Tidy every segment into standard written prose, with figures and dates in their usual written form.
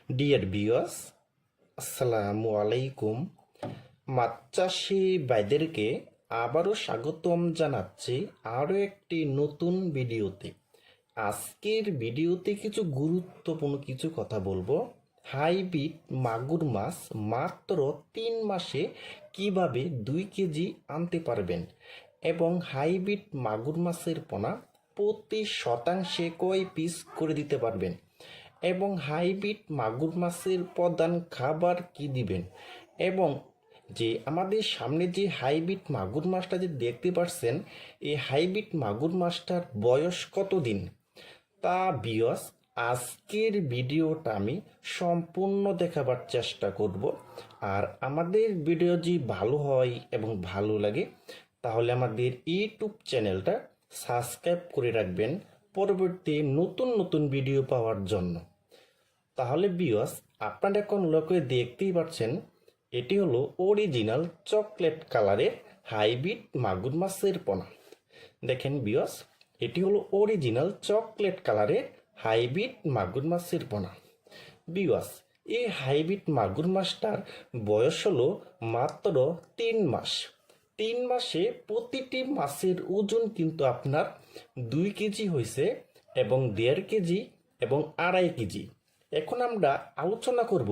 Dear viewers, আসসালামু আলাইকুম। মাছ চাষি ভাইদেরকে আবারও স্বাগতম জানাচ্ছি আরও একটি নতুন ভিডিওতে। আজকের ভিডিওতে কিছু গুরুত্বপূর্ণ কিছু কথা বলবো। হাইব্রিড মাগুর মাছ মাত্র 3 মাসে কিভাবে 2 কেজি আনতে পারবেন এবং হাইব্রিড মাগুর মাছের পোনা প্রতি শতাংশে কয় পিস করে দিতে পারবেন এবং হাইব্রিড মাগুর মাছের প্রধান খাবার কি দিবেন এবং যে আমাদের সামনে যে হাইব্রিড মাগুর মাছটা যে দেখতে পাচ্ছেন, এই হাইব্রিড মাগুর মাছটার বয়স কতদিন তা ভিউয়ার্স আজকের ভিডিওটা আমি সম্পূর্ণ দেখাবার চেষ্টা করব। আর আমাদের ভিডিও যদি ভালো হয় এবং ভালো লাগে তাহলে আমাদের ইউটিউব চ্যানেলটা সাবস্ক্রাইব করে রাখবেন পরবর্তী নতুন নতুন ভিডিও পাওয়ার জন্য। তাহলে ভিউয়ার্স আপনারা এখন লক্ষ্য দেখতেই পাচ্ছেন, এটি হলো অরিজিনাল চকলেট কালারের হাইব্রিড মাগুর মাছের পোনা। দেখেন ভিউয়ার্স, এটি হলো অরিজিনাল চকলেট কালারের হাইব্রিড মাগুর মাছের পোনা। ভিউয়ার্স, এই হাইব্রিড মাগুর মাছটার বয়স হলো মাত্র 3 মাস। 3 মাসে প্রতিটি মাছের ওজন কিন্তু আপনার 2 কেজি হয়েছে এবং 1.5 কেজি এবং 2.5 কেজি। এখন আমরা আলোচনা করব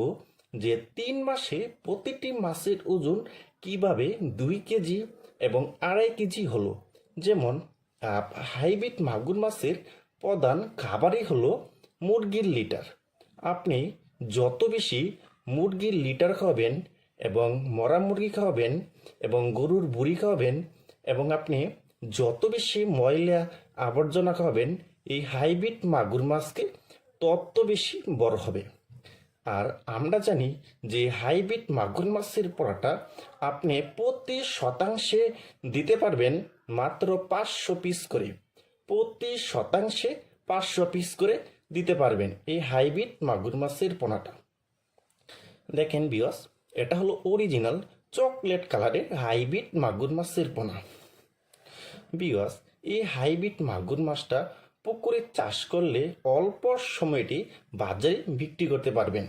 যে 3 মাসে প্রতিটি মাছের ওজন কিভাবে 2 কেজি এবং 2.5 কেজি হলো। যেমন হাইব্রিড মাগুর মাছের প্রধান খাবারই হলো মুরগির লিটার। আপনি যত বেশি মুরগির লিটার খাওয়াবেন এবং মরা মুরগি খাওয়াবেন এবং গরুর বুড়ি খাওয়াবেন এবং আপনি যত বেশি ময়লা আবর্জনা খাওয়াবেন, এই হাইব্রিড মাগুর মাছকে তত বেশি বড় হবে। আর আমরা জানি যে হাইব্রিড মাগুর মাছের পোনাটা আপনি প্রতি শতাংশে দিতে পারবেন মাত্র 500 পিস করে। প্রতি শতাংশে 500 পিস করে দিতে পারবেন এই হাইব্রিড মাগুর মাছের পোনাটা। দেখেন ভিউয়ার্স, এটা হলো অরিজিনাল চকলেট কালারের হাইব্রিড মাগুর মাছের পোনা। ভিউয়ার্স, এই হাইব্রিড মাগুর মাছটা পুকুরে চাষ করলে অল্প সময়টি বাজারে বিক্রি করতে পারবেন।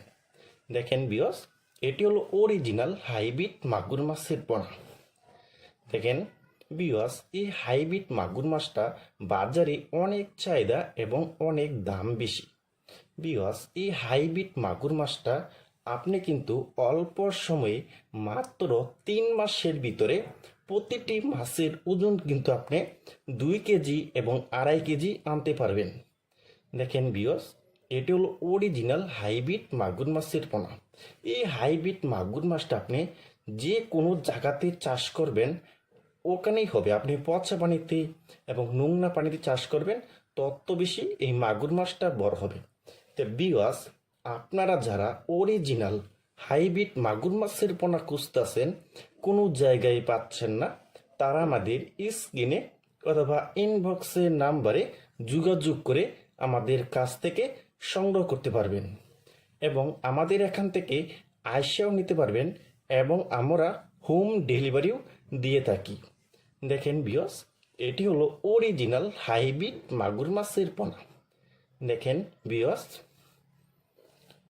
দেখেন ভিউয়ার্স, এটি হলো অরিজিনাল হাইব্রিড মাগুর মাছের পোনা। দেখেন ভিউয়ার্স, এই হাইব্রিড মাগুর মাছটা বাজারে অনেক চাহিদা এবং অনেক দাম বেশি। ভিউয়ার্স, এই হাইব্রিড মাগুর মাছটা আপনি কিন্তু অল্প সময়ে মাত্র 3 মাসের ভিতরে প্রতিটি মাছের ওজন কিন্তু আপনি 2 কেজি এবং 2.5 কেজি আনতে পারবেন। দেখেন ভিউয়ার্স, এটি হলো অরিজিনাল হাইব্রিড মাগুর মাছের পোনা। এই হাইব্রিড মাগুর মাছটা আপনি যে কোনো জায়গাতে চাষ করবেন ওখানেই হবে। আপনি পচা পানিতে এবং নোংরা পানিতে চাষ করবেন তত বেশি এই মাগুর মাছটা বড় হবে। তো ভিউয়ার্স, আপনারা যারা অরিজিনাল হাইব্রিড মাগুর মাছের পোনা খুঁজতেছেন, কোনো জায়গায় পাচ্ছেন না, তারা আমাদের স্ক্রিনে অথবা ইনবক্সের নাম্বারে যোগাযোগ করে আমাদের কাছ থেকে সংগ্রহ করতে পারবেন এবং আমাদের এখান থেকে আইসাও নিতে পারবেন এবং আমরা হোম ডেলিভারিও দিয়ে থাকি। দেখেন ভিউয়ার্স, এটি হলো অরিজিনাল হাইব্রিড মাগুর মাছের পোনা। দেখেন ভিউয়ার্স,